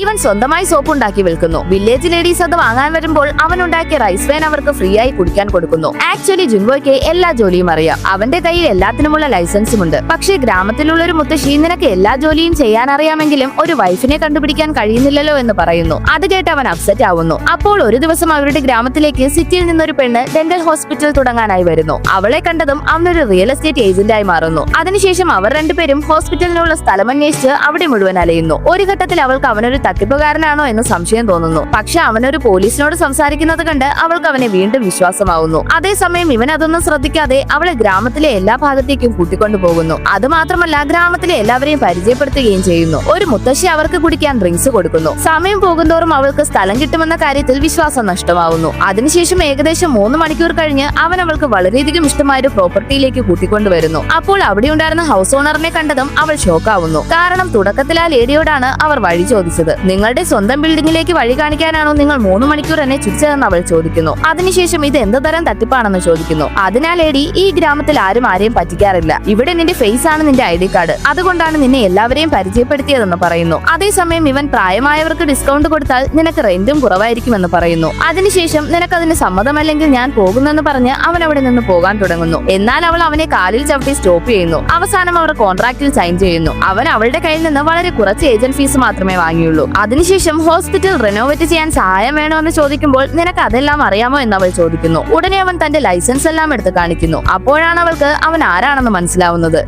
ഇവൻ സ്വന്തമായി സോപ്പ് ഉണ്ടാക്കി വിൽക്കുന്നു. വില്ലേജ് ലേഡീസ് അത് വാങ്ങാൻ വരുമ്പോൾ അവൻ ഉണ്ടാക്കിയ റൈസ് വെയിൻ അവർക്ക് ഫ്രീ ആയി കുടിക്കാൻ കൊടുക്കുന്നു. ആക്ച്വലി ജുൻവോയ്ക്ക് എല്ലാ ജോലിയും അറിയാം. അവന്റെ കയ്യിൽ എല്ലാത്തിനുമുള്ള ലൈസൻസും ഉണ്ട്. പക്ഷേ ഗ്രാമത്തിലുള്ള ഒരു മുത്തശ്ശി നിനക്ക് എല്ലാ ജോലിയും ചെയ്യാൻ അറിയാമെങ്കിലും ഒരു വൈഫിനെ കണ്ടുപിടിക്കാൻ കഴിയുന്നില്ലല്ലോ എന്ന് പറയുന്നു. അത് കേട്ട് അവൻ അപ്സെറ്റ് ആവുന്നു. അപ്പോൾ ഒരു ദിവസം അവരുടെ ഗ്രാമത്തിലേക്ക് സിറ്റിയിൽ നിന്നൊരു പെണ്ണ് ഡെന്റൽ ഹോസ്പിറ്റൽ തുടങ്ങാനായി വരുന്നു. അവളെ കണ്ടതും അവനൊരു റിയൽ എസ്റ്റേറ്റ് ഏജന്റായി മാറുന്നു. അതിനുശേഷം അവർ രണ്ടുപേരും ഹോസ്പിറ്റലിനുള്ള സ്ഥലം അന്വേഷിച്ച് അവിടെ മുഴുവൻ അലയുന്നു. ഒരു ഘട്ടത്തിൽ അവൾക്ക് അവനൊരു തട്ടിപ്പുകാരനാണോ എന്ന് സംശയം തോന്നുന്നു. പക്ഷെ അവനൊരു പോലീസിനോട് സംസാരിക്കുന്നത് കണ്ട് അവൾക്ക് അവനെ വീണ്ടും വിശ്വാസമാവുന്നു. അതേസമയം ഇവൻ അതൊന്നും ശ്രദ്ധിക്കാതെ അവളെ ഗ്രാമത്തിലെ എല്ലാ ഭാഗത്തേക്കും കൂട്ടിക്കൊണ്ടു പോകുന്നു. അത് മാത്രമല്ല ഗ്രാമത്തിലെ എല്ലാവരെയും പരിചയപ്പെടുത്തുകയും ചെയ്യുന്നു. ഒരു മുത്തശ്ശി അവർക്ക് കുടിക്കാൻ ഡ്രിങ്ക്സ് കൊടുക്കുന്നു. സമയം പോകുന്തോറും അവൾക്ക് സ്ഥലം കിട്ടുമെന്ന കാര്യത്തിൽ വിശ്വാസം നഷ്ടമാവുന്നു. അതിനുശേഷം ഏകദേശം 3 മണിക്കൂർ കഴിഞ്ഞ് അവൻ അവൾക്ക് വളരെയധികം ഇഷ്ടമായ ഒരു പ്രോപ്പർട്ടിയിലേക്ക് കൂട്ടിക്കൊണ്ടുവരുന്നു. അപ്പോൾ അവിടെ ഉണ്ടായിരുന്ന ഹൗസ് ഓണറിനെ കണ്ടതും അവൾ ഷോക്കാവുന്നു. കാരണം തുടക്കത്തിൽ ആ ലേഡിയോടാണ് അവർ വഴി ചോദിച്ചത്. നിങ്ങളുടെ സ്വന്തം ബിൽഡിംഗിലേക്ക് വഴി കാണിക്കാനാണോ നിങ്ങൾ 3 മണിക്കൂർ എന്നെ ചുറ്റിച്ചതെന്ന് അവൾ ചോദിക്കുന്നു. അതിനുശേഷം ഇത് എന്ത് തരം തട്ടിപ്പാണെന്ന് ചോദിക്കുന്നു. അതിനാൽ ലേഡി, ഈ ഗ്രാമത്തിൽ ആരും ആരെയും പറ്റിക്കാറില്ല. ഇവിടെ നിന്റെ ഫേസ് ആണ് നിന്റെ ID കാർഡ്. അതുകൊണ്ടാണ് നിന്നെ എല്ലാവരെയും പരിചയപ്പെടുത്തിയതെന്ന് പറയുന്നു. അതേസമയം ഇവൻ പ്രായമായവർക്ക് ഡിസ്കൗണ്ട് കൊടുത്താൽ നിനക്ക് റെന്റും കുറവായിരിക്കുമെന്ന് പറയുന്നു. അതിനുശേഷം നിനക്കതിന് സമ്മതമല്ലെങ്കിൽ ഞാൻ പോകുന്നെന്ന് പറഞ്ഞ് അവൻ അവിടെ നിന്ന് പോകാൻ തുടങ്ങുന്നു. എന്നാൽ അവൾ അവനെ കാലിൽ ചവിട്ടി സ്റ്റോപ്പ് ചെയ്യുന്നു. അവസാനം അവർ കോൺട്രാക്റ്റിൽ സൈൻ ചെയ്യുന്നു. അവൻ അവളുടെ കയ്യിൽ നിന്ന് വളരെ കുറച്ച് ഏജന്റ് ഫീസ് മാത്രമേ വാങ്ങിയുള്ളൂ. അതിനുശേഷം ഹോസ്പിറ്റൽ റിനോവേറ്റ് ചെയ്യാൻ സഹായം വേണോ എന്ന് ചോദിക്കുമ്പോൾ നിനക്ക് അതെല്ലാം അറിയാമോ എന്ന് അവൾ ചോദിക്കുന്നു. ഉടനെ അവൻ തന്റെ ലൈസൻസ് എല്ലാം എടുത്ത് കാണിക്കുന്നു. അപ്പോഴാണ് അവൾക്ക് അവൻ ആരാണെന്ന് മനസ്സിലാവുന്നത്.